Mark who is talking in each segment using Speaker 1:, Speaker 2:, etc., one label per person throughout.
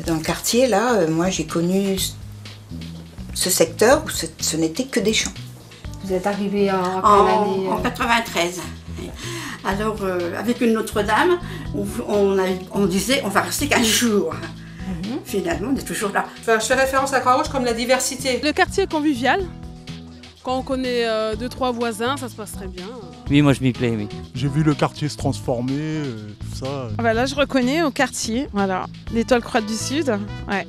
Speaker 1: Dans le quartier, là, moi j'ai connu ce secteur où ce n'était que des champs.
Speaker 2: Vous êtes arrivé en quelle année
Speaker 3: En 93. Alors, avec une autre dame, on disait on va rester 15 jours. Finalement, on est toujours là.
Speaker 4: Je fais référence à Croix-Rouge comme la diversité.
Speaker 5: Le quartier est convivial. Quand on connaît 2-3 voisins, ça se passe très bien.
Speaker 6: Oui, moi je m'y plais, oui.
Speaker 7: J'ai vu le quartier se transformer, tout ça.
Speaker 8: Là, je reconnais au quartier, voilà, l'Étoile Croix du Sud. Ouais.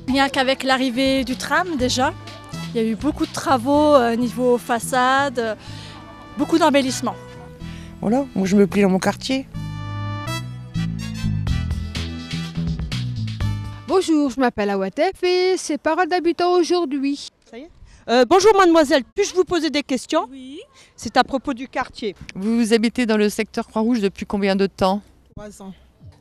Speaker 9: Rien qu'avec l'arrivée du tram déjà, il y a eu beaucoup de travaux niveau façade, beaucoup d'embellissements.
Speaker 10: Voilà, moi je me plie dans mon quartier.
Speaker 2: Bonjour, je m'appelle Awatef et c'est Parole d'habitants aujourd'hui.
Speaker 11: Ça y est bonjour mademoiselle, puis-je vous poser des questions?
Speaker 2: Oui.
Speaker 11: C'est à propos du quartier.
Speaker 12: Vous habitez dans le secteur Croix-Rouge depuis combien de temps?
Speaker 11: 3 ans.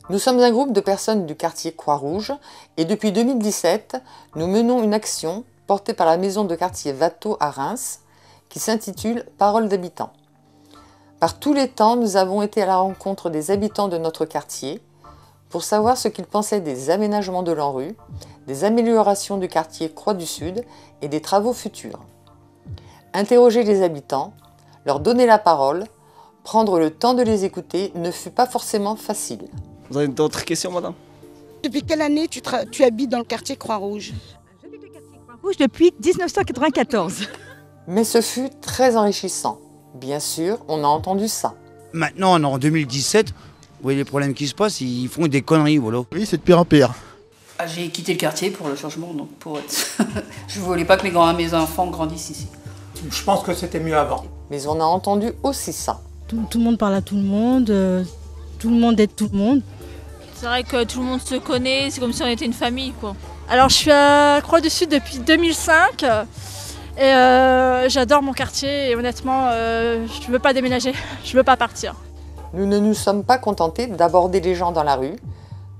Speaker 13: Nous sommes un groupe de personnes du quartier Croix-Rouge et depuis 2017, nous menons une action portée par la maison de quartier Watteau à Reims qui s'intitule Parole d'habitants. Par tous les temps, nous avons été à la rencontre des habitants de notre quartier pour savoir ce qu'ils pensaient des aménagements de l'ANRU, des améliorations du quartier Croix du Sud et des travaux futurs. Interroger les habitants, leur donner la parole, prendre le temps de les écouter ne fut pas forcément facile.
Speaker 14: Vous avez d'autres questions, madame?
Speaker 15: Depuis quelle année tu habites dans le quartier Croix-Rouge?
Speaker 11: J'habite le quartier Croix-Rouge depuis 1994.
Speaker 13: Mais ce fut très enrichissant. Bien sûr, on a entendu ça.
Speaker 16: Maintenant, on est en 2017. Vous voyez les problèmes qui se passent, ils font des conneries, voilà.
Speaker 7: Oui, c'est de pire en pire.
Speaker 17: J'ai quitté le quartier pour le changement, donc pour être... Je ne voulais pas que mes enfants grandissent ici.
Speaker 18: Je pense que c'était mieux avant.
Speaker 13: Mais on a entendu aussi ça.
Speaker 19: Tout le monde parle à tout le monde aide tout le monde.
Speaker 9: C'est vrai que tout le monde se connaît, c'est comme si on était une famille, quoi. Alors je suis à Croix du Sud depuis 2005 et j'adore mon quartier et honnêtement, je ne veux pas déménager, je ne veux pas partir.
Speaker 13: Nous ne nous sommes pas contentés d'aborder les gens dans la rue.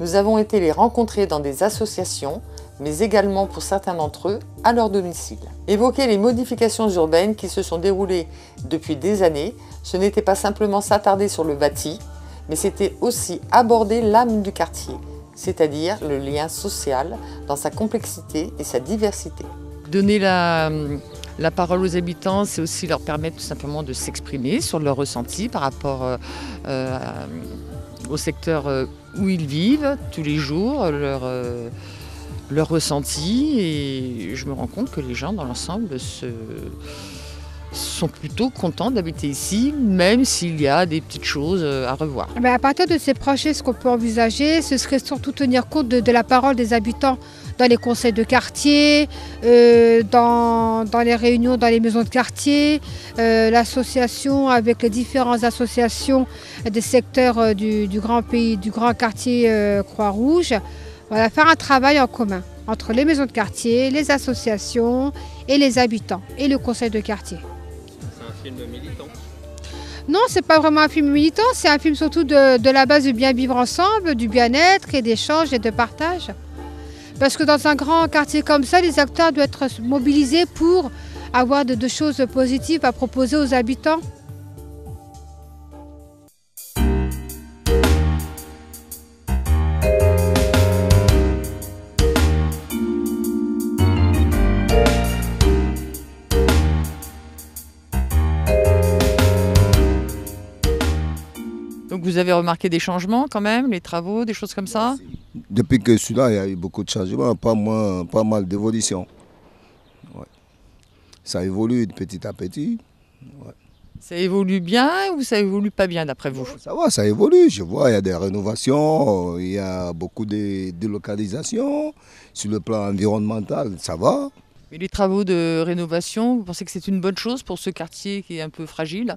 Speaker 13: Nous avons été les rencontrer dans des associations, mais également pour certains d'entre eux, à leur domicile. Évoquer les modifications urbaines qui se sont déroulées depuis des années, ce n'était pas simplement s'attarder sur le bâti, mais c'était aussi aborder l'âme du quartier, c'est-à-dire le lien social dans sa complexité et sa diversité.
Speaker 12: Donner la parole aux habitants, c'est aussi leur permettre tout simplement de s'exprimer sur leurs ressentis par rapport au secteur où ils vivent tous les jours, leurs ressentis. Et je me rends compte que les gens dans l'ensemble sont plutôt contents d'habiter ici, même s'il y a des petites choses à revoir.
Speaker 2: À partir de ces projets, ce qu'on peut envisager, ce serait surtout tenir compte de la parole des habitants dans les conseils de quartier, dans les réunions, dans les maisons de quartier, l'association avec les différentes associations des secteurs du grand quartier Croix-Rouge. Voilà, faire un travail en commun entre les maisons de quartier, les associations et les habitants et le conseil de quartier.
Speaker 14: C'est un film militant?
Speaker 2: Non, c'est pas vraiment un film militant, c'est un film surtout de la base du bien vivre ensemble, du bien-être et d'échange et de partage. Parce que dans un grand quartier comme ça, les acteurs doivent être mobilisés pour avoir de choses positives à proposer aux habitants.
Speaker 12: Donc vous avez remarqué des changements quand même, les travaux, des choses comme ça?
Speaker 20: Depuis que je suis là, il y a eu beaucoup de changements, pas mal d'évolutions. Ouais. Ça évolue de petit à petit. Ouais.
Speaker 12: Ça évolue bien ou ça évolue pas bien d'après vous?
Speaker 20: Ça va, ça évolue. Je vois, il y a des rénovations, il y a beaucoup de délocalisations. Sur le plan environnemental, ça va.
Speaker 12: Et les travaux de rénovation, vous pensez que c'est une bonne chose pour ce quartier qui est un peu fragile?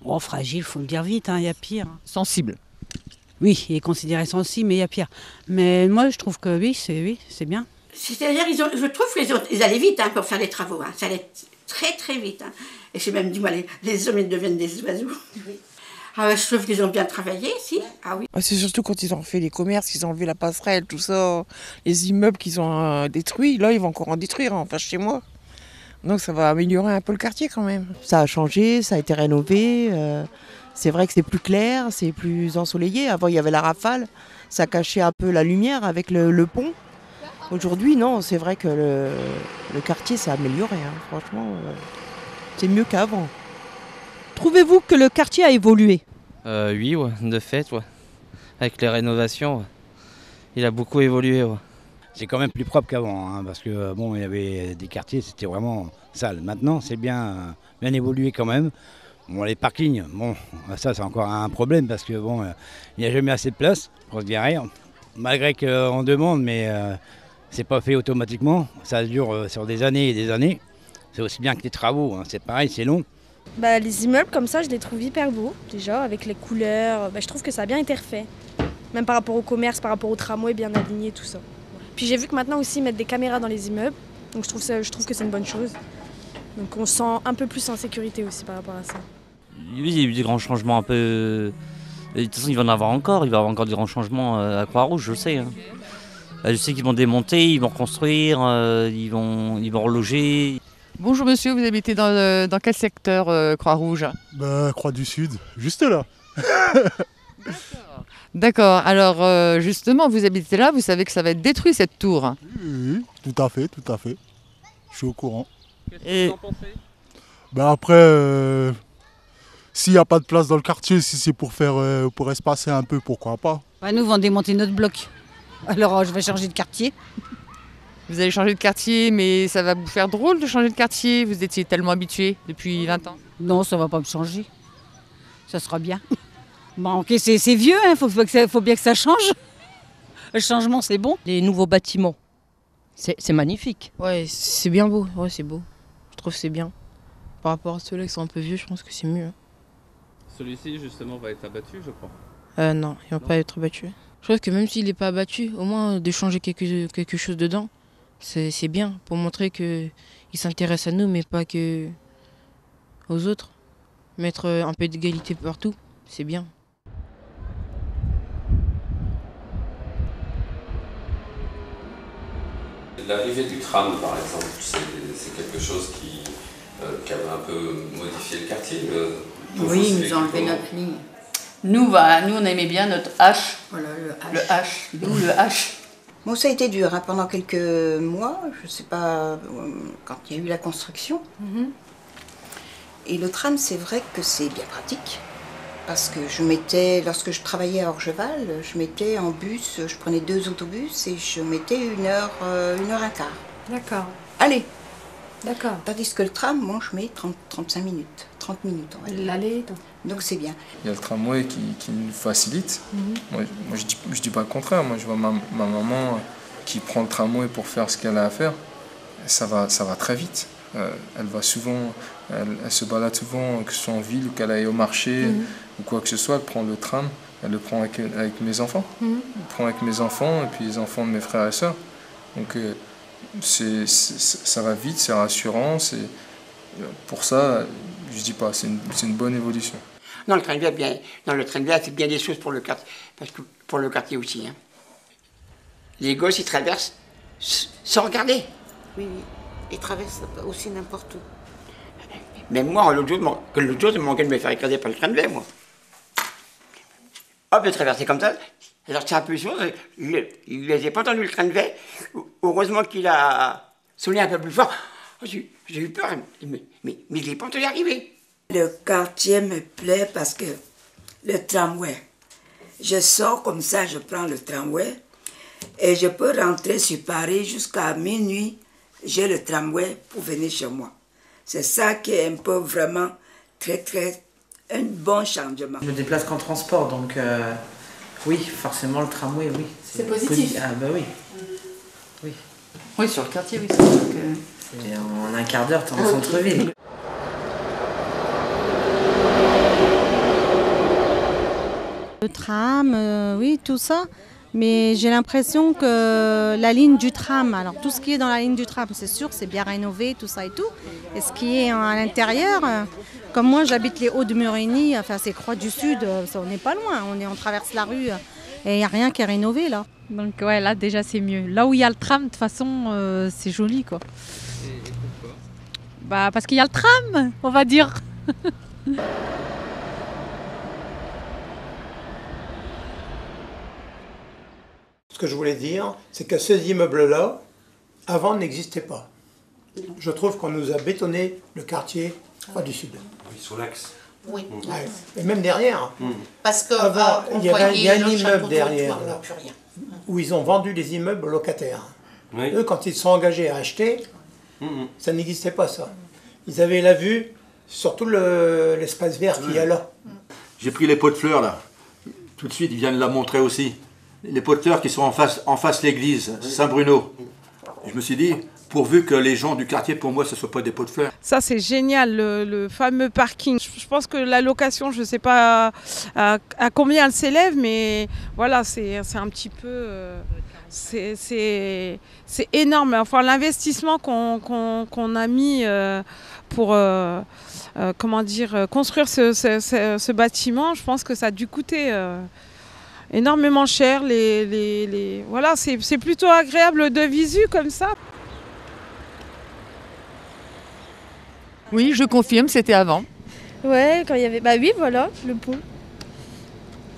Speaker 19: Oh, fragile, il faut le dire vite, il y a pire.
Speaker 12: Sensible?
Speaker 19: Oui, il est considéré sensible, mais il y a pire. Mais moi, je trouve que oui, c'est bien.
Speaker 3: C'est-à-dire, je trouve qu'ils allaient vite pour faire les travaux. Ça allait très très vite. Et j'ai même dit, moi, les hommes ils deviennent des oiseaux. Oui. Ah ouais, je trouve qu'ils ont bien travaillé, si. Ah oui.
Speaker 10: C'est surtout quand ils ont refait les commerces, qu'ils ont enlevé la passerelle, tout ça, les immeubles qu'ils ont détruits. Là, ils vont encore en détruire, enfin chez moi. Donc ça va améliorer un peu le quartier quand même.
Speaker 11: Ça a changé, ça a été rénové. C'est vrai que c'est plus clair, c'est plus ensoleillé. Avant, il y avait la rafale. Ça cachait un peu la lumière avec le pont. Aujourd'hui, non, c'est vrai que le quartier s'est amélioré. Hein. Franchement, c'est mieux qu'avant.
Speaker 6: Trouvez-vous que le quartier a évolué?
Speaker 21: Oui, ouais, de fait, ouais. Avec les rénovations, ouais. Il a beaucoup évolué. Ouais.
Speaker 16: C'est quand même plus propre qu'avant, hein, parce que bon, il y avait des quartiers, c'était vraiment sale. Maintenant, c'est bien évolué quand même. Bon, les parkings, bon, ça c'est encore un problème parce que bon, il n'y a jamais assez de place pour se garer. Malgré qu'on demande, mais c'est pas fait automatiquement. Ça dure sur des années et des années. C'est aussi bien que les travaux, hein. C'est pareil, c'est long.
Speaker 22: Les immeubles comme ça, je les trouve hyper beaux, déjà, avec les couleurs. Je trouve que ça a bien été refait. Même par rapport au commerce, par rapport au tramway, bien aligné, tout ça. Puis j'ai vu que maintenant aussi, ils mettent des caméras dans les immeubles. Donc je trouve que c'est une bonne chose. Donc on se sent un peu plus en sécurité aussi par rapport à ça.
Speaker 21: Oui, il y a eu des grands changements un peu... De toute façon, il va en avoir encore. Il va y avoir encore des grands changements à Croix-Rouge, je sais. Hein. Je sais qu'ils vont démonter, ils vont reconstruire, ils vont reloger.
Speaker 12: Bonjour monsieur, vous habitez dans quel secteur Croix-Rouge?
Speaker 7: Croix du Sud, juste là.
Speaker 12: D'accord, alors justement, vous habitez là, vous savez que ça va être détruit cette tour.
Speaker 7: Oui, tout à fait. Je suis au courant.
Speaker 21: Qu'est-ce que vous en pensez?
Speaker 7: Après, s'il n'y a pas de place dans le quartier, si c'est pour espacer un peu, pourquoi pas?
Speaker 19: Nous, on va démonter notre bloc. Alors, je vais changer de quartier.
Speaker 12: Vous allez changer de quartier, mais ça va vous faire drôle de changer de quartier. Vous étiez tellement habitué depuis 20 ans.
Speaker 19: Non, ça va pas me changer. Ça sera bien. Bon, ok, c'est vieux, hein, faut bien que ça change. Le changement, c'est bon.
Speaker 6: Les nouveaux bâtiments, c'est magnifique.
Speaker 23: Ouais, c'est bien beau. Ouais, c'est beau. Je trouve que c'est bien. Par rapport à ceux-là qui sont un peu vieux, je pense que c'est mieux.
Speaker 14: Celui-ci, justement, va être abattu, je crois.
Speaker 23: Non, il va pas être abattu. Je trouve que même s'il n'est pas abattu, au moins de changer quelque chose dedans, c'est bien. Pour montrer qu'il s'intéresse à nous, mais pas que aux autres. Mettre un peu d'égalité partout, c'est bien.
Speaker 14: L'arrivée du tram, par exemple, c'est quelque chose qui avait un peu modifié le quartier.
Speaker 3: Oui, ils nous ont enlevé notre ligne. Nous, on aimait bien notre H. Voilà, le H. D'où le H.
Speaker 1: Bon, ça a été dur hein, pendant quelques mois, je sais pas, quand il y a eu la construction. Et le tram, c'est vrai que c'est bien pratique. Parce que lorsque je travaillais à Orgeval, je mettais en bus, je prenais 2 autobus et je mettais 1 heure un quart.
Speaker 22: D'accord.
Speaker 1: Allez.
Speaker 22: D'accord.
Speaker 1: Tandis que le tram, moi, je mets 35 minutes, 30 minutes.
Speaker 22: L'aller.
Speaker 1: Donc c'est bien.
Speaker 24: Il y a le tramway qui nous facilite. Moi je dis pas le contraire. Moi, je vois ma maman qui prend le tramway pour faire ce qu'elle a à faire. Ça va très vite. Elle va souvent, elle se balade souvent, que ce soit en ville ou qu'elle aille au marché ou quoi que ce soit. Elle prend le tram. Elle le prend avec mes enfants. Elle le prend avec mes enfants et puis les enfants de mes frères et sœurs. Donc ça va vite, c'est rassurant. Pour ça, je dis pas, c'est une bonne évolution.
Speaker 18: Non, le train de vie, c'est bien des choses pour le quartier, parce que pour le quartier aussi. Hein. Les gosses, ils traversent sans regarder.
Speaker 15: Oui, ils traversent aussi n'importe où.
Speaker 18: Même moi, l'autre jour, je me manquais de me faire écraser par le train de vie, moi. Hop, j'ai traversé comme ça. Alors c'est un peu chose, il n'avait pas entendu le train de vie. Heureusement qu'il a sonné un peu plus fort. J'ai eu peur, mais je n'ai pas entendu arriver.
Speaker 25: Le quartier me plaît parce que le tramway, je sors comme ça, je prends le tramway et je peux rentrer sur Paris jusqu'à minuit. J'ai le tramway pour venir chez moi. C'est ça qui est un peu vraiment un bon changement.
Speaker 26: Je me déplace qu'en transport, donc oui, forcément le tramway, oui.
Speaker 22: C'est positif.
Speaker 26: Ah bah oui.
Speaker 17: Oui, sur le quartier, oui. C'est sûr que...
Speaker 26: Et en un quart d'heure, t'es en centre-ville.
Speaker 6: Le tram, oui, tout ça. Mais j'ai l'impression que la ligne du tram, alors tout ce qui est dans la ligne du tram, c'est sûr, c'est bien rénové, tout ça et tout. Et ce qui est à l'intérieur, comme moi j'habite les Hauts-de-Murigny, enfin c'est Croix du Sud, on n'est pas loin, on traverse la rue et il n'y a rien qui est rénové là.
Speaker 27: Donc ouais, là déjà c'est mieux. Là où il y a le tram, de toute façon, c'est joli quoi.
Speaker 14: Et pourquoi?
Speaker 27: Bah parce qu'il y a le tram, on va dire.
Speaker 2: Ce que je voulais dire, c'est que ces immeubles-là, avant, n'existaient pas. Je trouve qu'on nous a bétonné le quartier du Sud.
Speaker 4: Oui, sur l'axe.
Speaker 5: Oui.
Speaker 2: Ouais. Et même derrière.
Speaker 5: Parce que
Speaker 2: il y a un immeuble derrière, là, où ils ont vendu les immeubles aux locataires.
Speaker 4: Oui.
Speaker 2: Eux, quand ils se sont engagés à acheter, ça n'existait pas, ça. Ils avaient la vue sur tout l'espace vert qu'il y a là.
Speaker 8: J'ai pris les pots de fleurs, là. Tout de suite, ils viennent la montrer aussi. Les pots de fleurs qui sont en face l'église, Saint-Bruno. Je me suis dit, pourvu que les gens du quartier, pour moi, ce ne soient pas des pots de fleurs.
Speaker 9: Ça, c'est génial, le fameux parking. Je pense que la location, je ne sais pas à combien elle s'élève, mais voilà, c'est un petit peu... c'est énorme. Enfin, l'investissement qu'on a mis pour comment dire, construire ce bâtiment, je pense que ça a dû coûter énormément cher. Voilà, c'est plutôt agréable de visu comme ça.
Speaker 12: Oui, je confirme, c'était avant.
Speaker 22: Ouais, quand il y avait... Bah oui, voilà, le pont.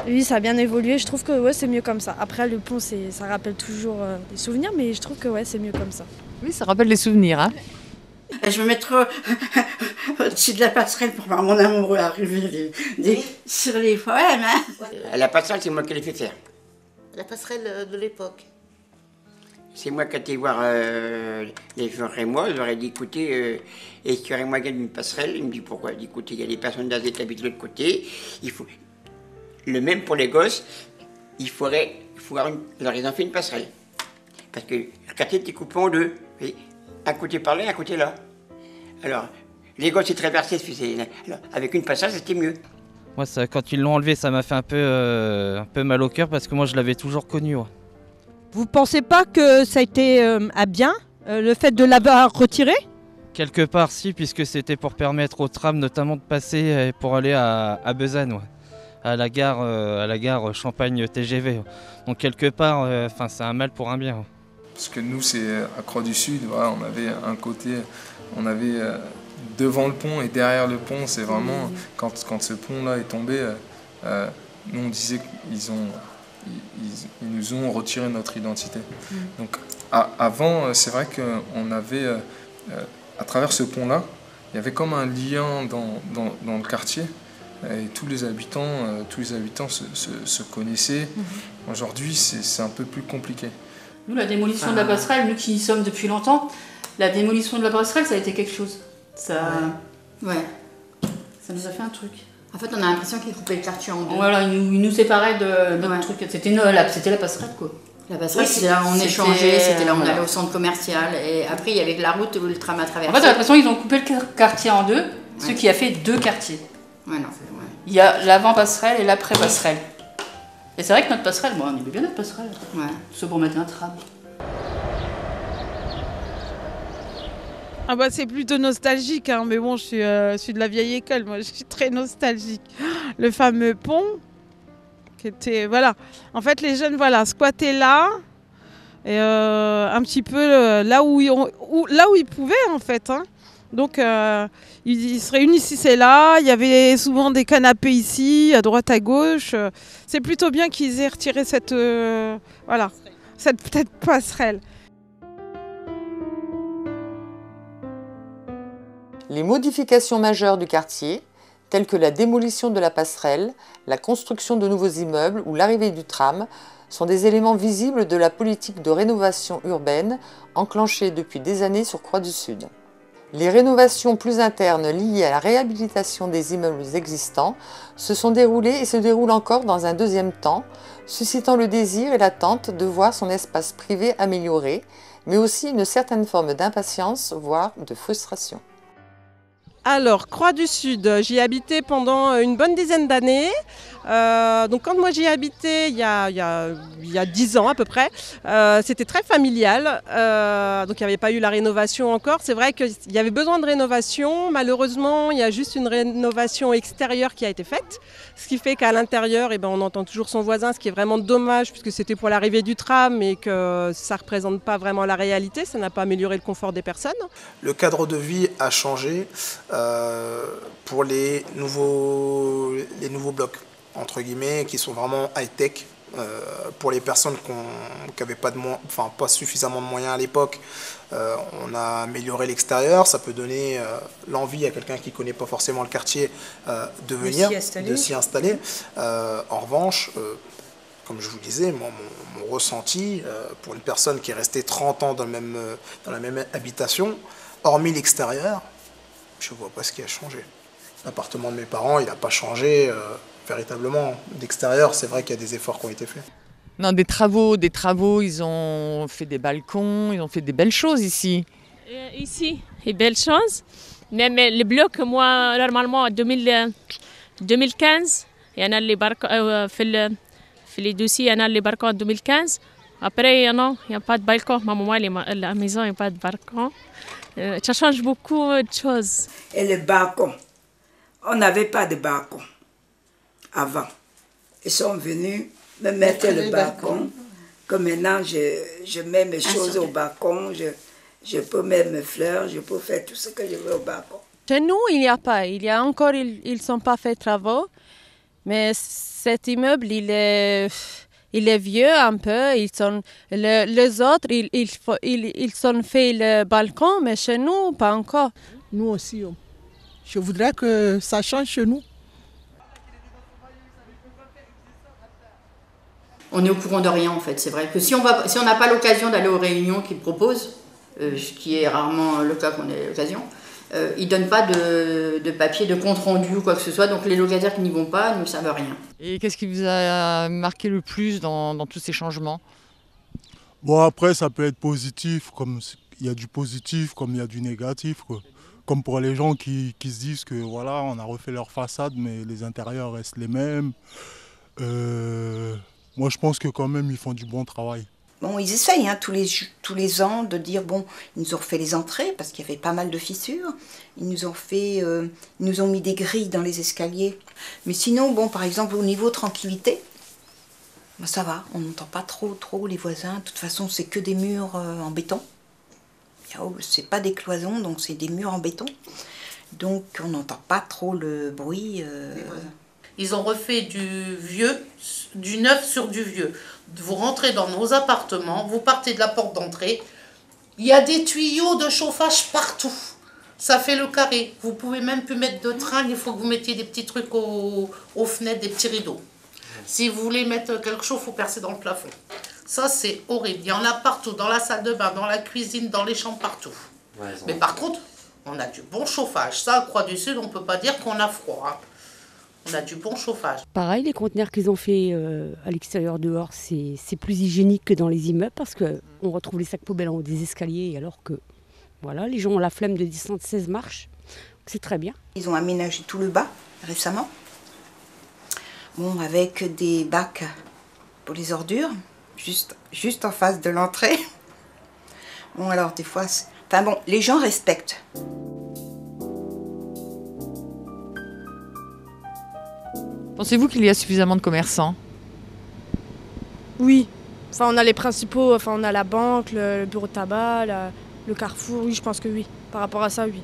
Speaker 22: Oui, ça a bien évolué. Je trouve que ouais, c'est mieux comme ça. Après, le pont, ça rappelle toujours des souvenirs, mais je trouve que ouais, c'est mieux comme ça.
Speaker 12: Oui, ça rappelle les souvenirs. Hein.
Speaker 3: Je vais mettre au-dessus de la passerelle pour voir mon amoureux arriver sur les poèmes. Hein.
Speaker 18: La passerelle, c'est moi qui l'ai fait faire.
Speaker 5: La passerelle de l'époque.
Speaker 18: C'est moi qui ai été voir les frères et moi. Je leur ai dit, écoutez, éclairez-moi une passerelle. Il me dit, pourquoi? Il dit, écoutez, il y a des personnes âgées qui habitent de l'autre côté. Il faut... Le même pour les gosses, il faudrait alors ils ont fait une passerelle. Parce que le quartier était coupé en deux. Et un côté par là et un côté là. Alors, les gosses, ils traversaient, alors, avec une passerelle, c'était mieux.
Speaker 13: Moi, ça, quand ils l'ont enlevé, ça m'a fait un peu mal au cœur parce que moi, je l'avais toujours connu. Ouais.
Speaker 20: Vous pensez pas que ça a été à bien, le fait de l'avoir retiré?
Speaker 13: Quelque part, si, puisque c'était pour permettre aux trams notamment de passer pour aller à Besançon. Ouais. À la gare Champagne-TGV. Donc quelque part, c'est un mal pour un bien.
Speaker 24: Parce que nous, c'est à Croix-du-Sud, voilà, on avait un côté, on avait devant le pont et derrière le pont, c'est vraiment, quand ce pont-là est tombé, nous on disait qu'ils nous ont retiré notre identité. Donc avant, c'est vrai qu'on avait, à travers ce pont-là, il y avait comme un lien dans le quartier. Et tous les habitants se connaissaient. Aujourd'hui, c'est un peu plus compliqué.
Speaker 17: Nous, la démolition de la passerelle, nous qui y sommes depuis longtemps, la démolition de la passerelle, ça a été quelque chose. Ça nous a fait un truc.
Speaker 5: En fait, on a l'impression qu'ils coupaient le quartier en deux.
Speaker 17: Voilà, ils nous séparaient de notre truc. C'était la passerelle, quoi.
Speaker 5: La passerelle, c'était là où on échangeait, c'était là où on allait au centre commercial. Et après, il y avait la route où le tram a traversé.
Speaker 17: En fait, j'ai l'impression qu'ils ont coupé le quartier en deux, ce qui a fait deux quartiers.
Speaker 5: Ouais, non.
Speaker 17: Il y a l'avant-passerelle et l'après-passerelle. Et c'est vrai que notre passerelle, on aimait bien notre passerelle.
Speaker 5: Ouais.
Speaker 17: Sauf pour mettre un tram.
Speaker 9: Ah bah c'est plutôt nostalgique, hein, mais bon, je suis de la vieille école, moi je suis très nostalgique. Le fameux pont, qui était, voilà. En fait, les jeunes, voilà, squattaient là, et un petit peu là où ils pouvaient, en fait, hein. Donc ils se réunissaient là, il y avait souvent des canapés ici, à droite, à gauche. C'est plutôt bien qu'ils aient retiré cette peut-être passerelle.
Speaker 28: Les modifications majeures du quartier, telles que la démolition de la passerelle, la construction de nouveaux immeubles ou l'arrivée du tram, sont des éléments visibles de la politique de rénovation urbaine enclenchée depuis des années sur Croix-du-Sud. Les rénovations plus internes liées à la réhabilitation des immeubles existants se sont déroulées et se déroulent encore dans un deuxième temps, suscitant le désir et l'attente de voir son espace privé amélioré, mais aussi une certaine forme d'impatience, voire de frustration.
Speaker 20: Alors, Croix-du-Sud, j'y ai habité pendant une bonne dizaine d'années. Donc quand moi j'y ai habité il y a 10 ans à peu près, c'était très familial. Donc il n'y avait pas eu la rénovation encore. C'est vrai qu'il y avait besoin de rénovation. Malheureusement, il y a juste une rénovation extérieure qui a été faite. Ce qui fait qu'à l'intérieur, on entend toujours son voisin, ce qui est vraiment dommage puisque c'était pour l'arrivée du tram et que ça ne représente pas vraiment la réalité. Ça n'a pas amélioré le confort des personnes.
Speaker 2: Le cadre de vie a changé pour les nouveaux blocs, entre guillemets, qui sont vraiment high-tech.
Speaker 4: Pour les personnes qui n'avaient pas suffisamment de moyens à l'époque, on a amélioré l'extérieur. Ça peut donner l'envie à quelqu'un qui ne connaît pas forcément le quartier de venir, de s'y installer. En revanche, comme je vous disais, mon ressenti, pour une personne qui est restée 30 ans dans la même habitation, hormis l'extérieur, je ne vois pas ce qui a changé. L'appartement de mes parents, il n'a pas changé véritablement. D'extérieur, c'est vrai qu'il y a des efforts qui ont été faits.
Speaker 12: Non, des travaux, ils ont fait des balcons, ils ont fait des belles choses ici.
Speaker 7: Ici, des belles choses. Même les blocs, moi, normalement, en 2015, il y en a les balcons, les dossiers, il y en a les balcons en 2015. Après, il n'y a pas de balcon. Ma maman, la maison, il n'y a pas de balcon. Ça change beaucoup de choses.
Speaker 25: Et les balcons, on n'avait pas de balcon avant. Ils sont venus me mettre le balcon. Comme maintenant, je mets mes choses au balcon. Je peux mettre mes fleurs, je peux faire tout ce que je veux au balcon.
Speaker 10: Chez nous, il n'y a pas. Il y a encore, ils ne sont pas fait travaux. Mais cet immeuble, il est vieux un peu. Les autres, ils ont fait le balcon, mais chez nous, pas encore.
Speaker 11: Nous aussi, je voudrais que ça change chez nous.
Speaker 5: On est au courant de rien en fait. C'est vrai que si on n'a pas l'occasion d'aller aux réunions qu'ils proposent, ce qui est rarement le cas qu'on ait l'occasion, ils ne donnent pas de papier, de compte rendu ou quoi que ce soit. Donc les locataires qui n'y vont pas ne savent rien.
Speaker 12: Et qu'est-ce qui vous a marqué le plus dans tous ces changements?
Speaker 16: Bon, après, ça peut être positif, comme il y a du positif, comme il y a du négatif, quoi. Comme pour les gens qui se disent que voilà, on a refait leur façade, mais les intérieurs restent les mêmes. Moi, je pense que quand même, ils font du bon travail.
Speaker 1: Bon, ils essayent tous les ans de dire, bon, ils nous ont refait les entrées, parce qu'il y avait pas mal de fissures. Ils nous ont mis des grilles dans les escaliers. Mais sinon, bon, par exemple, au niveau tranquillité, ben, ça va, on n'entend pas trop les voisins. De toute façon, c'est que des murs en béton. C'est pas des cloisons, donc c'est des murs en béton. Donc, on n'entend pas trop le bruit.
Speaker 19: Ils ont refait du neuf sur du vieux. Vous rentrez dans nos appartements, vous partez de la porte d'entrée, il y a des tuyaux de chauffage partout. Ça fait le carré. Vous pouvez même plus mettre de tringle, il faut que vous mettiez des petits trucs aux fenêtres, des petits rideaux. Si vous voulez mettre quelque chose, il faut percer dans le plafond. Ça, c'est horrible. Il y en a partout, dans la salle de bain, dans la cuisine, dans les chambres, partout. Ouais, mais par contre, on a du bon chauffage. Ça, à Croix-du-Sud, on ne peut pas dire qu'on a froid. Hein. On a du bon chauffage.
Speaker 21: Pareil, les conteneurs qu'ils ont fait à l'extérieur dehors, c'est plus hygiénique que dans les immeubles parce qu'on retrouve les sacs poubelles en haut des escaliers alors que voilà, les gens ont la flemme de descendre 16 marches. C'est très bien.
Speaker 1: Ils ont aménagé tout le bas récemment. Bon, avec des bacs pour les ordures, juste en face de l'entrée. Bon, alors des fois, enfin bon, les gens respectent.
Speaker 12: Pensez-vous qu'il y a suffisamment de commerçants?
Speaker 22: Oui. Enfin, on a les principaux, enfin, on a la banque, le bureau de tabac, le carrefour, oui, je pense que oui. Par rapport à ça, oui.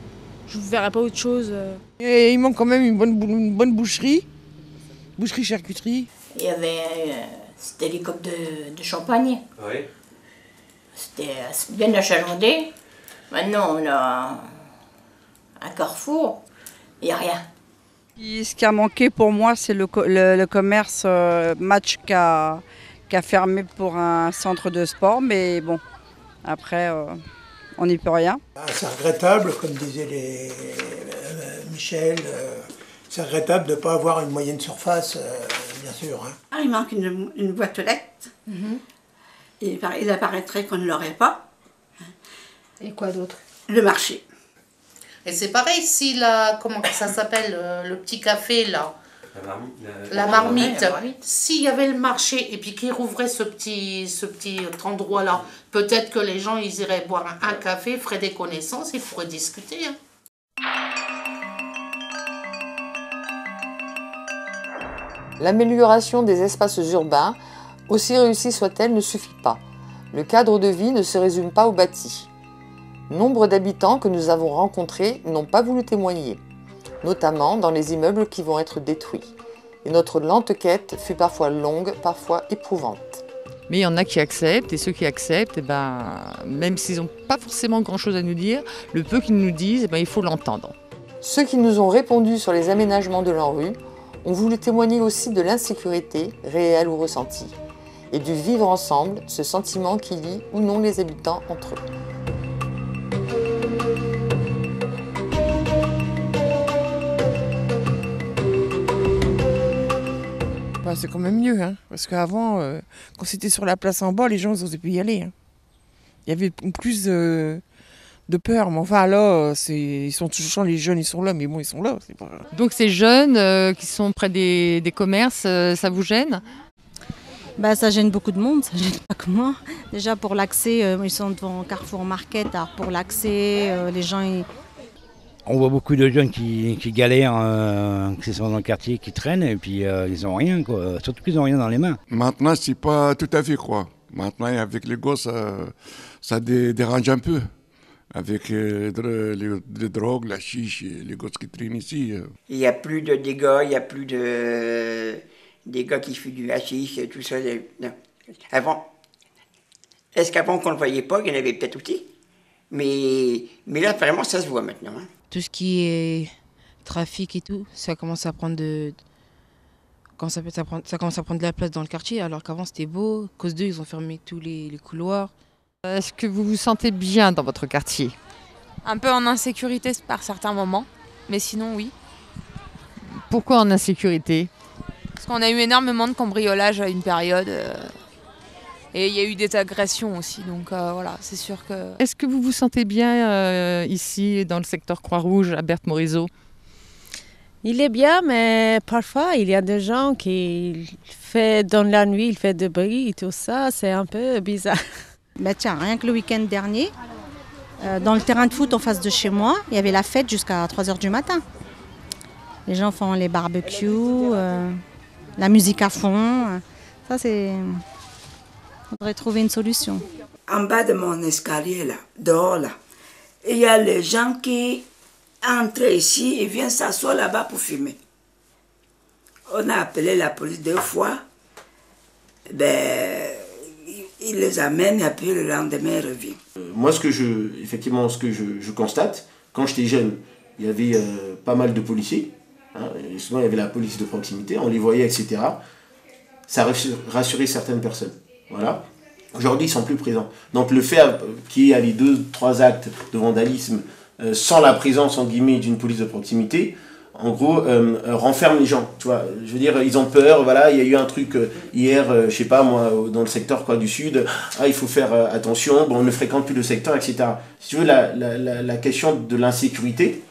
Speaker 22: Je ne verrais pas autre chose.
Speaker 11: Et il manque quand même une bonne boucherie, charcuterie.
Speaker 3: Il y avait, c'était les copes de champagne.
Speaker 14: Oui.
Speaker 3: C'était bien achalandé. Maintenant, on a un carrefour, il n'y a rien.
Speaker 23: Ce qui a manqué pour moi, c'est le commerce Match qui a fermé pour un centre de sport. Mais bon, après, on n'y peut rien.
Speaker 2: C'est regrettable, comme disait Michel, c'est regrettable de ne pas avoir une moyenne surface, bien sûr. Hein.
Speaker 3: Ah, il manque une boîte aux lettres. Il apparaîtrait qu'on ne l'aurait pas.
Speaker 22: Et quoi d'autre?
Speaker 3: Le marché.
Speaker 19: Et c'est pareil si comment ça s'appelle, le petit café là, la marmite, s'il y avait le marché et puis qu'ils rouvraient ce petit endroit là, peut-être que les gens ils iraient boire un café, feraient des connaissances, ils pourraient discuter. Hein.
Speaker 28: L'amélioration des espaces urbains, aussi réussie soit-elle, ne suffit pas. Le cadre de vie ne se résume pas au bâti. Nombre d'habitants que nous avons rencontrés n'ont pas voulu témoigner, notamment dans les immeubles qui vont être détruits. et notre lente quête fut parfois longue, parfois éprouvante. Mais il y en a qui acceptent, et ceux qui acceptent, même s'ils n'ont pas forcément grand-chose à nous dire, le peu qu'ils nous disent, il faut l'entendre. Ceux qui nous ont répondu sur les aménagements de l'ANRU ont voulu témoigner aussi de l'insécurité, réelle ou ressentie, et du vivre ensemble, ce sentiment qui lie ou non les habitants entre eux.
Speaker 11: C'est quand même mieux, hein, parce qu'avant, quand c'était sur la place en bas, les gens n'osaient plus y aller. Hein. Il y avait plus de peur, mais enfin là, ils sont toujours les jeunes, ils sont là, mais bon, ils sont là. Pas...
Speaker 28: Donc ces jeunes qui sont près des commerces, ça vous gêne ?
Speaker 6: Ça gêne beaucoup de monde, ça gêne pas que moi. Déjà pour l'accès, ils sont devant Carrefour Market, alors pour l'accès, les gens...
Speaker 8: On voit beaucoup de jeunes qui galèrent, qui sont dans le quartier, qui traînent, et puis ils n'ont rien, quoi. Surtout qu'ils n'ont rien dans les mains.
Speaker 13: Maintenant, c'est pas tout à fait, quoi. Maintenant, avec les gosses, ça dérange un peu. Avec les drogues, la chiche, les gosses qui traînent ici.
Speaker 15: Il n'y a plus de dégâts, il n'y a plus de dégâts qui fument du hashish, tout ça. Non. Avant, est-ce qu'avant qu'on ne le voyait pas, il y en avait peut-être aussi. Mais là, vraiment, ça se voit maintenant. Hein.
Speaker 18: Tout ce qui est trafic et tout, ça commence à prendre ça commence à prendre de la place dans le quartier, alors qu'avant c'était beau. À cause d'eux, ils ont fermé tous les couloirs.
Speaker 28: Est-ce que vous vous sentez bien dans votre quartier ?
Speaker 24: Un peu en insécurité par certains moments, mais sinon oui.
Speaker 28: Pourquoi en insécurité ?
Speaker 24: Parce qu'on a eu énormément de cambriolages à une période. Et il y a eu des agressions aussi, donc voilà, c'est sûr que...
Speaker 28: Est-ce que vous vous sentez bien ici, dans le secteur Croix-Rouge, à Berthe-Morisot ?
Speaker 10: Il est bien, mais parfois, il y a des gens qui font dans la nuit, ils font du bruit et tout ça, c'est un peu bizarre.
Speaker 6: Tiens, rien que le week-end dernier, dans le terrain de foot en face de chez moi, il y avait la fête jusqu'à 3h du matin. Les gens font les barbecues, la musique à fond, ça c'est... Il faudrait trouver une solution.
Speaker 25: En bas de mon escalier, là, dehors, là, il y a les gens qui entrent ici et viennent s'asseoir là-bas pour fumer. On a appelé la police 2 fois. Ils les amènent et puis le lendemain, ils reviennent.
Speaker 26: Moi, ce que je constate, quand j'étais jeune, il y avait pas mal de policiers. Hein, et souvent, il y avait la police de proximité, on les voyait, etc. Ça rassurait certaines personnes. Voilà. Aujourd'hui, ils sont plus présents. Donc le fait qu'il y ait les 2-3 actes de vandalisme sans la présence, en guillemets, d'une police de proximité, en gros, renferme les gens. Tu vois, je veux dire, ils ont peur. Voilà, il y a eu un truc hier, je sais pas moi, dans le secteur du sud. Il faut faire attention. Bon, on ne fréquente plus le secteur, etc. Si tu veux, la question de l'insécurité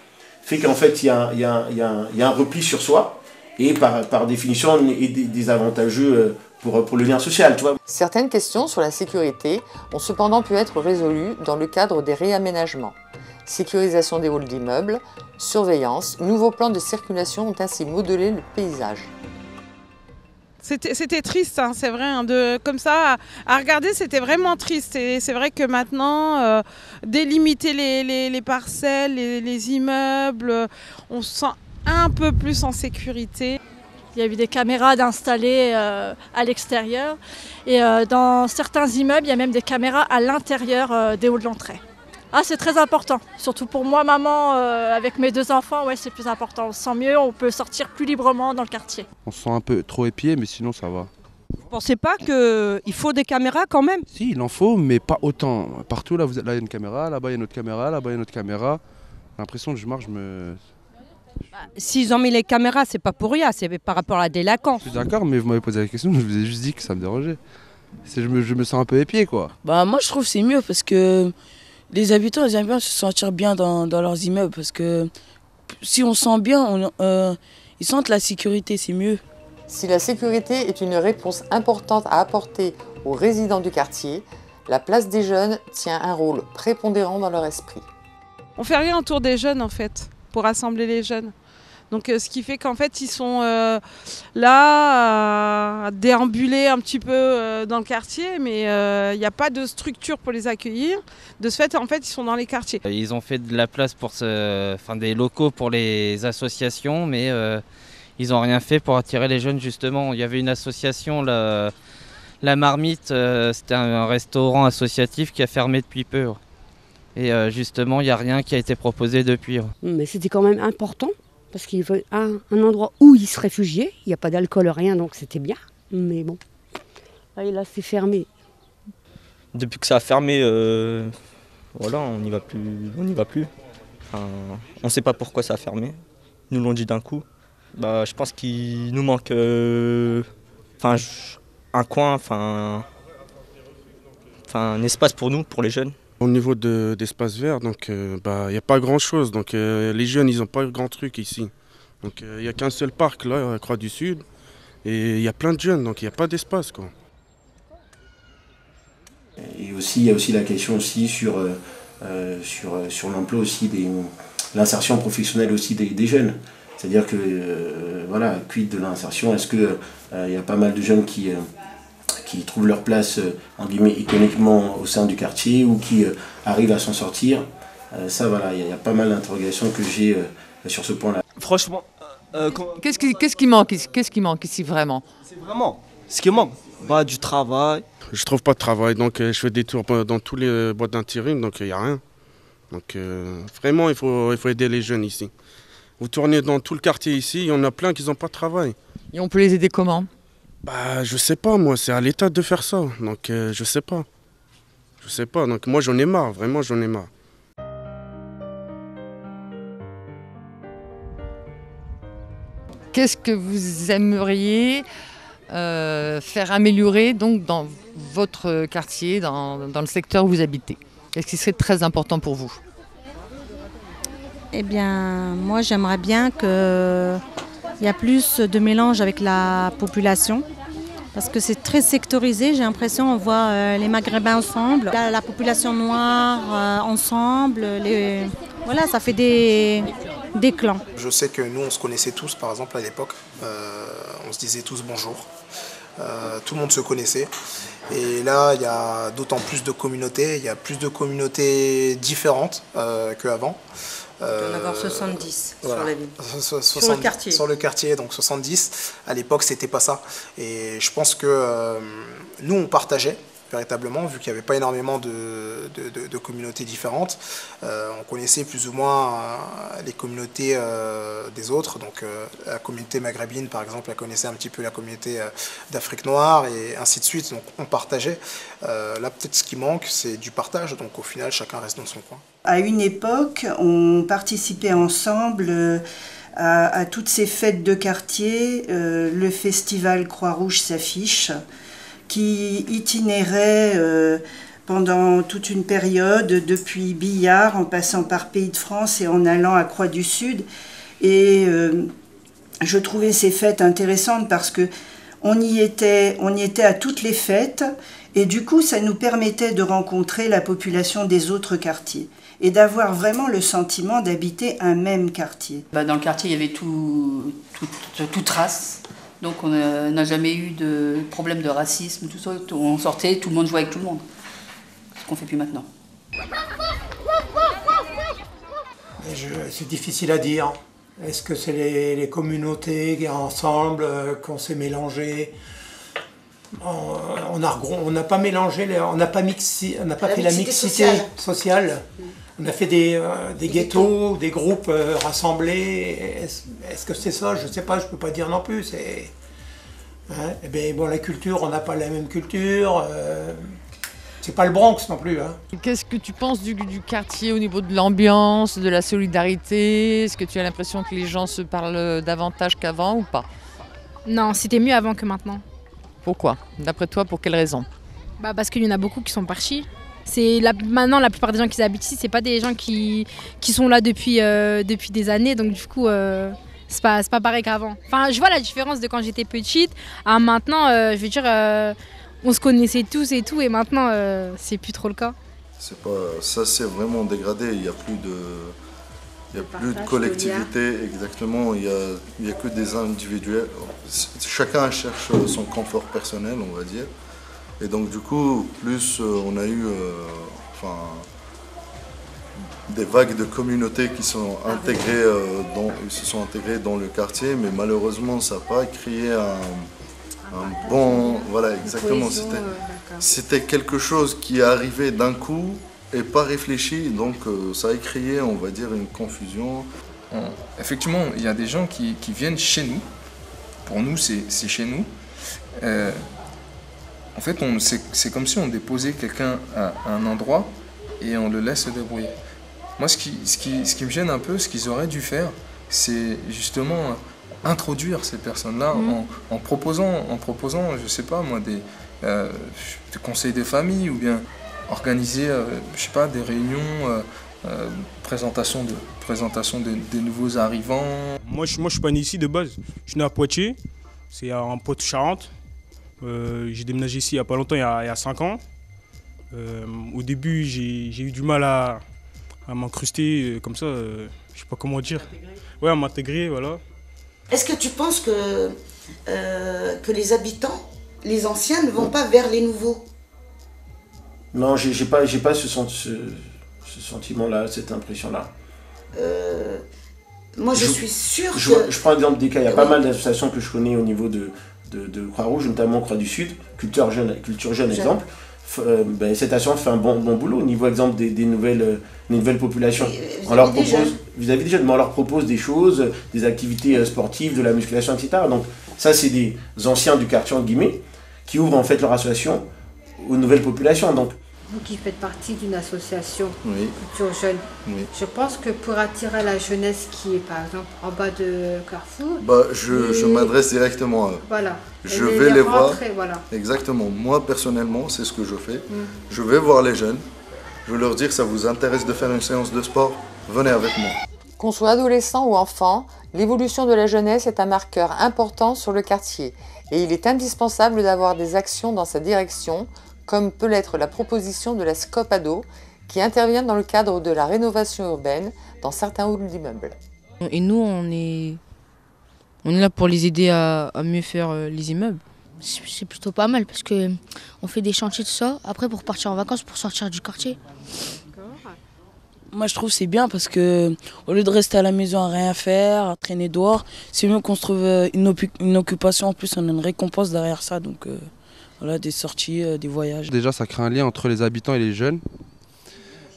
Speaker 26: fait qu'en fait, il y a un repli sur soi et par définition, est désavantageux pour le lien social, tu vois.
Speaker 28: Certaines questions sur la sécurité ont cependant pu être résolues dans le cadre des réaménagements. Sécurisation des halls d'immeubles, surveillance, nouveaux plans de circulation ont ainsi modelé le paysage.
Speaker 9: C'était triste, hein, c'est vrai, hein, comme ça, à regarder, c'était vraiment triste. Et c'est vrai que maintenant, délimiter les parcelles, les immeubles, on se sent un peu plus en sécurité.
Speaker 22: Il y a eu des caméras installées à l'extérieur et dans certains immeubles, il y a même des caméras à l'intérieur des halls de l'entrée. Ah, c'est très important, surtout pour moi, maman, avec mes 2 enfants, ouais, c'est plus important. On se sent mieux, on peut sortir plus librement dans le quartier.
Speaker 27: On se sent un peu trop épié, mais sinon ça va.
Speaker 20: Vous ne pensez pas qu'il faut des caméras quand même?
Speaker 27: Si, il en faut, mais pas autant. Partout, là, il y a une caméra, là-bas, il y a une autre caméra, là-bas, il y a une autre caméra. J'ai l'impression que je marche,
Speaker 20: S'ils ont mis les caméras, c'est pas pour rien, c'est par rapport à la délinquance.
Speaker 27: Je suis d'accord, mais vous m'avez posé la question, je vous ai juste dit que ça me dérangeait. Je me sens un peu épié, quoi.
Speaker 29: Moi, je trouve que c'est mieux parce que les habitants, ils aiment bien se sentir bien dans leurs immeubles. Parce que si on se sent bien, ils sentent la sécurité, c'est mieux.
Speaker 28: Si la sécurité est une réponse importante à apporter aux résidents du quartier, la place des jeunes tient un rôle prépondérant dans leur esprit.
Speaker 9: On fait rien autour des jeunes en fait, pour rassembler les jeunes. Donc ce qui fait qu'en fait ils sont là à déambuler un petit peu dans le quartier, mais il n'y a pas de structure pour les accueillir. De ce fait, en fait, ils sont dans les quartiers.
Speaker 30: Ils ont fait de la place pour des locaux pour les associations, mais
Speaker 1: ils n'ont rien fait pour attirer les jeunes justement. Il y avait une association, la Marmite, c'était un restaurant associatif qui a fermé depuis peu. Et justement, il n'y a rien qui a été proposé depuis.
Speaker 4: Mais c'était quand même important, parce qu'il y avait un endroit où ils se réfugiaient. Il n'y a pas d'alcool, rien, donc c'était bien. Mais bon, là c'est fermé.
Speaker 5: Depuis que ça a fermé, voilà, on n'y va plus. Enfin, on ne sait pas pourquoi ça a fermé. Ils nous l'ont dit d'un coup. Je pense qu'il nous manque un coin, un espace pour nous, pour les jeunes.
Speaker 27: Au niveau d'espace vert, donc il n'y a pas grand-chose. Donc les jeunes, ils n'ont pas grand truc ici. Donc il n'y a qu'un seul parc là, à Croix du Sud, et il y a plein de jeunes, donc il n'y a pas d'espace, quoi.
Speaker 26: Et aussi, il y a aussi la question aussi sur l'emploi aussi l'insertion professionnelle aussi des jeunes. C'est-à-dire que voilà, quid de l'insertion, est-ce que il y a pas mal de jeunes qui trouvent leur place en guillemets économiquement au sein du quartier ou qui arrivent à s'en sortir. Ça voilà, il y a pas mal d'interrogations que j'ai sur ce point-là.
Speaker 7: Franchement,
Speaker 12: qu'est-ce qui manque ici vraiment?
Speaker 7: C'est vraiment ce qui manque, du travail.
Speaker 27: Je trouve pas de travail, donc je fais des tours dans tous les boîtes d'intérim, donc il n'y a rien. Donc vraiment, il faut aider les jeunes ici. Vous tournez dans tout le quartier ici, il y en a plein qui n'ont pas de travail.
Speaker 12: Et on peut les aider comment?
Speaker 27: Je sais pas, moi, c'est à l'État de faire ça, donc je sais pas. Donc moi j'en ai marre, vraiment j'en ai marre.
Speaker 12: Qu'est-ce que vous aimeriez faire améliorer donc, dans votre quartier, dans le secteur où vous habitez? Qu'est-ce qui serait très important pour vous?
Speaker 6: Eh bien, moi j'aimerais bien qu'il y a plus de mélange avec la population. Parce que c'est très sectorisé, j'ai l'impression, on voit les Maghrébins ensemble, la population noire ensemble, voilà, ça fait des clans.
Speaker 14: Je sais que nous, on se connaissait tous, par exemple, à l'époque, on se disait tous bonjour, tout le monde se connaissait. Et là, il y a d'autant plus de communautés, il y a plus de communautés différentes qu'avant.
Speaker 16: On en a avoir 70
Speaker 14: voilà.
Speaker 16: sur la ville.
Speaker 14: 70,
Speaker 16: sur le quartier.
Speaker 14: Sur le quartier, donc 70. À l'époque, c'était pas ça. Et je pense que nous, on partageait véritablement, vu qu'il n'y avait pas énormément de communautés différentes. On connaissait plus ou moins les communautés des autres. Donc la communauté maghrébine, par exemple, elle connaissait un petit peu la communauté d'Afrique noire et ainsi de suite. Donc on partageait. Là, peut-être ce qui manque, c'est du partage. Donc au final, chacun reste dans son coin.
Speaker 17: À une époque, on participait ensemble à toutes ces fêtes de quartier. Le festival Croix-Rouge s'affiche, qui itinérait pendant toute une période, depuis Billard, en passant par Pays de France et en allant à Croix du Sud. Et je trouvais ces fêtes intéressantes parce que on y était à toutes les fêtes, et du coup, ça nous permettait de rencontrer la population des autres quartiers et d'avoir vraiment le sentiment d'habiter un même quartier.
Speaker 16: Dans le quartier, il y avait toute race. Donc on n'a jamais eu de problème de racisme, tout ça. On sortait, tout le monde jouait avec tout le monde. Ce qu'on ne fait plus maintenant.
Speaker 2: C'est difficile à dire. Est-ce que c'est les communautés qui ensemble, qu'on s'est mélangé? On n'a pas mélangé, on n'a pas fait la mixité sociale. On a fait des ghettos, des groupes rassemblés. Est-ce que c'est ça? Je ne sais pas, je ne peux pas dire non plus. Eh bien, bon, la culture, on n'a pas la même culture. C'est pas le Bronx non plus.
Speaker 12: Qu'est-ce que tu penses du quartier au niveau de l'ambiance, de la solidarité? Est-ce que tu as l'impression que les gens se parlent davantage qu'avant ou pas?
Speaker 22: Non, c'était mieux avant que maintenant.
Speaker 12: Pourquoi? D'après toi, pour quelles raisons?
Speaker 22: Parce qu'il y en a beaucoup qui sont partis. Maintenant, la plupart des gens qui habitent ici, c'est pas des gens qui sont là depuis des années, donc du coup, c'est pas pareil qu'avant. Enfin, je vois la différence de quand j'étais petite à maintenant. Je veux dire, on se connaissait tous et tout, et maintenant, c'est plus trop le cas.
Speaker 21: Ça s'est vraiment dégradé. Il y a plus de collectivité, exactement. Il y a que des individuels. Chacun cherche son confort personnel, on va dire. Et donc du coup, plus on a eu des vagues de communautés qui sont intégrées dans le quartier, mais malheureusement ça n'a pas créé un bon... Voilà, exactement. C'était quelque chose qui est arrivé d'un coup et pas réfléchi, donc ça a créé, on va dire, une confusion.
Speaker 3: Effectivement, il y a des gens qui viennent chez nous. Pour nous, c'est chez nous. En fait, c'est comme si on déposait quelqu'un à un endroit et on le laisse se débrouiller. Moi, ce qui me gêne un peu, ce qu'ils auraient dû faire, c'est justement introduire ces personnes-là en proposant, je sais pas moi, des conseils de famille ou bien organiser, je sais pas, des réunions, présentation des nouveaux arrivants.
Speaker 8: Moi, je suis pas né ici de base. Je suis né à Poitiers, c'est en Poitou-Charentes. J'ai déménagé ici il y a pas longtemps, il y a 5 ans. Au début, j'ai eu du mal à m'incruster comme ça, je sais pas comment dire. Ouais, à m'intégrer, voilà.
Speaker 11: Est-ce que tu penses que les habitants, les anciens, ne vont pas vers les nouveaux?
Speaker 26: Non, j'ai pas ce sentiment-là, cette impression-là.
Speaker 11: Moi, je suis sûre que...
Speaker 26: Je prends l'exemple des cas, il y a pas mal d'associations que je connais au niveau de Croix-Rouge, notamment Croix du Sud, Culture Jeune exemple. Cette association fait un bon boulot au niveau exemple des nouvelles populations. On leur propose, vis-à-vis des jeunes, mais on leur propose des choses, des activités sportives, de la musculation, etc. Donc ça, c'est des anciens du quartier, entre guillemets, qui ouvrent en fait leur association aux nouvelles populations. Donc,
Speaker 13: vous qui faites partie d'une association Culture Jeune,
Speaker 21: Oui.
Speaker 13: je pense que pour attirer la jeunesse qui est par exemple en bas de Carrefour...
Speaker 21: Je m'adresse directement à eux.
Speaker 13: Voilà.
Speaker 21: Je vais les voir.
Speaker 13: Voilà.
Speaker 21: Exactement. Moi, personnellement, c'est ce que je fais. Je vais voir les jeunes. Je vais leur dire, ça vous intéresse de faire une séance de sport? Venez avec moi.
Speaker 28: Qu'on soit adolescent ou enfant, l'évolution de la jeunesse est un marqueur important sur le quartier et il est indispensable d'avoir des actions dans sa direction, comme peut l'être la proposition de la SCOP-ADO, qui intervient dans le cadre de la rénovation urbaine dans certains halls d'immeubles.
Speaker 15: Et nous, on est là pour les aider à mieux faire les immeubles.
Speaker 18: C'est plutôt pas mal parce qu'on fait des chantiers de ça, après pour partir en vacances, pour sortir du quartier.
Speaker 29: Moi je trouve que c'est bien parce que au lieu de rester à la maison à rien faire, à traîner dehors, c'est mieux qu'on se trouve une occupation. En plus on a une récompense derrière ça, donc voilà, des sorties, des voyages.
Speaker 27: Déjà ça crée un lien entre les habitants et les jeunes.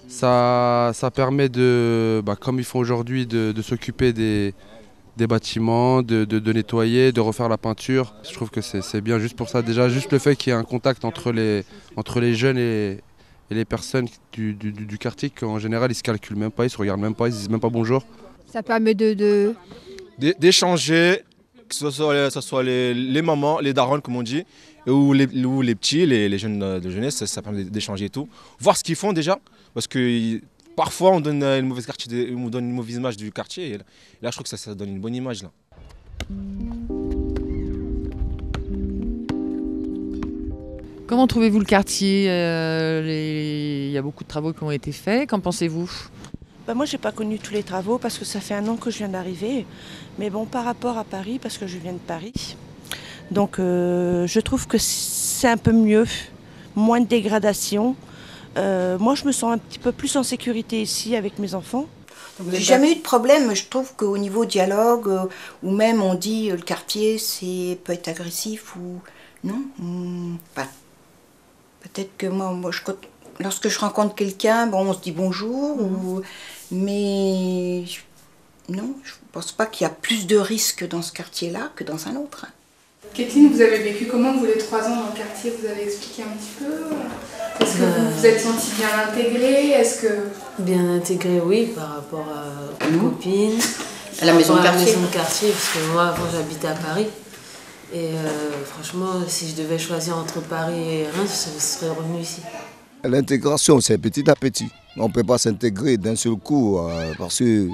Speaker 27: Ça permet de, comme ils font aujourd'hui, de s'occuper des bâtiments, de nettoyer, de refaire la peinture. Je trouve que c'est bien juste pour ça. Déjà juste le fait qu'il y ait un contact entre les jeunes et les personnes du quartier, qu'en général ils se calculent même pas, ils se regardent même pas, ils se disent même pas bonjour.
Speaker 13: Ça permet
Speaker 19: d'échanger, que ce soit les mamans, les darons comme on dit, ou les petits, les jeunes de jeunesse, ça permet d'échanger et tout. Voir ce qu'ils font déjà, parce que parfois on donne une mauvaise image du quartier, et là je trouve que ça donne une bonne image là.
Speaker 12: Comment trouvez-vous le quartier? Il y a beaucoup de travaux qui ont été faits. Qu'en pensez-vous?
Speaker 23: Moi, je n'ai pas connu tous les travaux parce que ça fait 1 an que je viens d'arriver. Mais bon, par rapport à Paris, parce que je viens de Paris, donc je trouve que c'est un peu mieux, moins de dégradation. Moi, je me sens un petit peu plus en sécurité ici avec mes enfants.
Speaker 11: J'ai jamais eu de problème. Je trouve qu'au niveau dialogue, ou même on dit le quartier peut être agressif ou non. Peut-être que moi lorsque je rencontre quelqu'un, on se dit bonjour, mais non, je ne pense pas qu'il y a plus de risques dans ce quartier-là que dans un autre.
Speaker 24: Kathleen, vous avez vécu comment vous les 3 ans dans le quartier? Vous avez expliqué un petit peu? Est-ce que vous vous êtes senti bien intégrée?
Speaker 30: Bien intégrée, oui, par rapport aux copines.
Speaker 11: À la maison de quartier.
Speaker 30: Parce que moi, avant, j'habitais à Paris. Et franchement, si je devais choisir entre Paris et Reims, je serais revenue ici.
Speaker 31: L'intégration, c'est petit à petit. On ne peut pas s'intégrer d'un seul coup parce que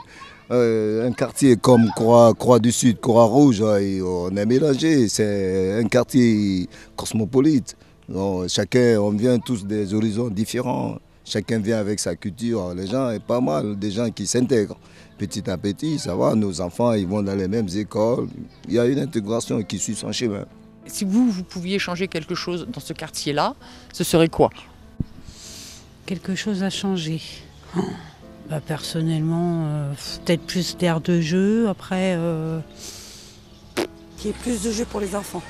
Speaker 31: un quartier comme Croix du Sud, Croix-Rouge, on est mélangé. C'est un quartier cosmopolite. Donc, on vient tous des horizons différents. Chacun vient avec sa culture. Les gens, est pas mal, des gens qui s'intègrent. Petit à petit, ça va, nos enfants ils vont dans les mêmes écoles. Il y a une intégration qui suit son chemin.
Speaker 12: Si vous pouviez changer quelque chose dans ce quartier-là, ce serait quoi?
Speaker 32: Quelque chose à changer.
Speaker 1: Personnellement, peut-être plus d'air de jeu, après...
Speaker 4: Qu'il y ait plus de jeux pour les enfants.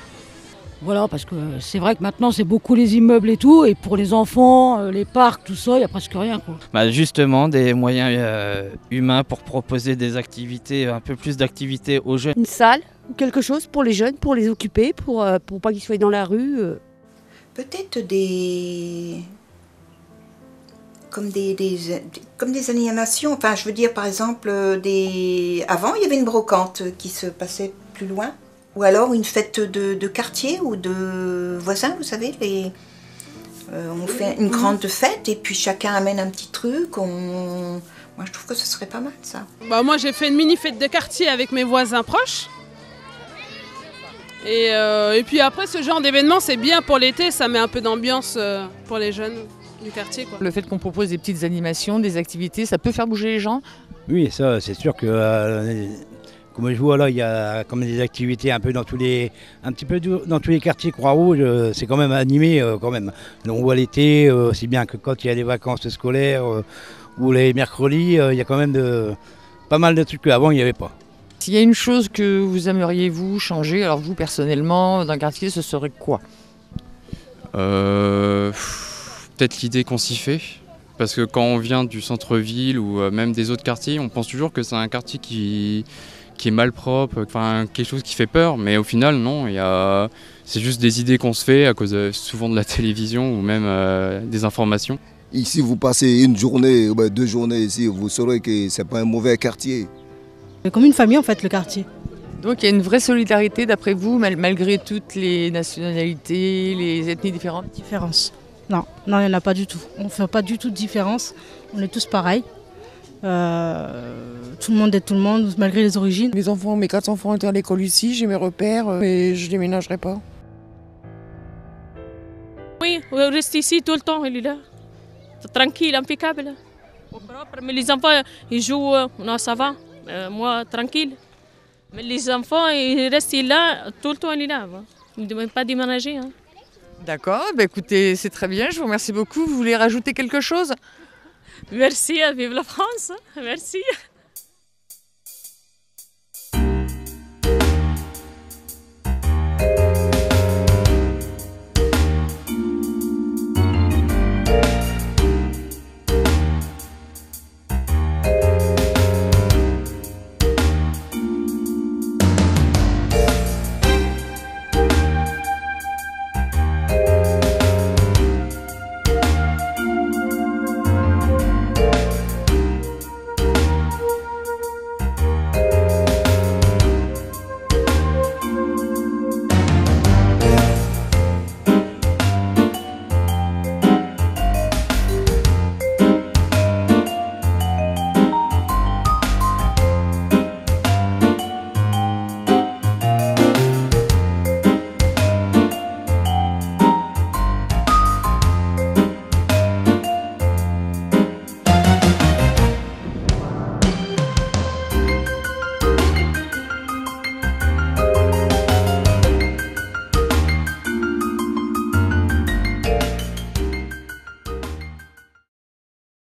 Speaker 5: Voilà, parce que c'est vrai que maintenant c'est beaucoup les immeubles et tout, et pour les enfants, les parcs, tout ça, il n'y a presque rien, quoi.
Speaker 6: Justement, des moyens humains pour proposer des activités, un peu plus d'activités aux jeunes.
Speaker 7: Une salle, quelque chose pour les jeunes, pour les occuper, pour pas qu'ils soient dans la rue.
Speaker 11: Peut-être comme des animations. Enfin, je veux dire, par exemple, avant, il y avait une brocante qui se passait plus loin. Ou alors une fête de quartier ou de voisins, vous savez. On fait une grande fête et puis chacun amène un petit truc. Moi, je trouve que ce serait pas mal, ça.
Speaker 9: Moi, j'ai fait une mini-fête de quartier avec mes voisins proches. Et puis après, ce genre d'événement, c'est bien pour l'été. Ça met un peu d'ambiance pour les jeunes du quartier, quoi.
Speaker 12: Le fait qu'on propose des petites animations, des activités, ça peut faire bouger les gens?
Speaker 10: Oui, ça, c'est sûr que... Comme je vois là, il y a comme des activités un petit peu dans tous les quartiers Croix-Rouge, c'est quand même animé quand même. On voit l'été, aussi bien que quand il y a des vacances scolaires ou les mercredis, il y a quand même pas mal de trucs qu'avant il n'y avait pas.
Speaker 12: S'il y a une chose que vous aimeriez vous changer, alors vous personnellement, d'un quartier, ce serait quoi?
Speaker 14: Peut-être l'idée qu'on s'y fait. Parce que quand on vient du centre-ville ou même des autres quartiers, on pense toujours que c'est un quartier qui est malpropre, enfin quelque chose qui fait peur, mais au final non, c'est juste des idées qu'on se fait à cause souvent de la télévision ou même des informations.
Speaker 31: Ici vous passez une journée, 2 journées ici, vous saurez que c'est pas un mauvais quartier.
Speaker 7: C'est comme une famille en fait le quartier.
Speaker 12: Donc il y a une vraie solidarité d'après vous, malgré toutes les nationalités, les ethnies différentes?
Speaker 7: Différence. Non, il n'y en a pas du tout. On ne fait pas du tout de différence, on est tous pareils. Tout le monde est tout le monde, malgré les origines.
Speaker 4: Mes 4 enfants étaient à l'école ici, j'ai mes repères, mais je ne déménagerai pas.
Speaker 17: Oui, on reste ici tout le temps, il est là. Tranquille, impeccable. Mais les enfants, ils jouent, non, ça va. Moi, tranquille. Mais les enfants, ils restent là, tout le temps, il est là. Ils ne doivent pas déménager. Hein.
Speaker 12: D'accord, écoutez, c'est très bien, je vous remercie beaucoup. Vous voulez rajouter quelque chose?
Speaker 17: Merci, vive la France, merci.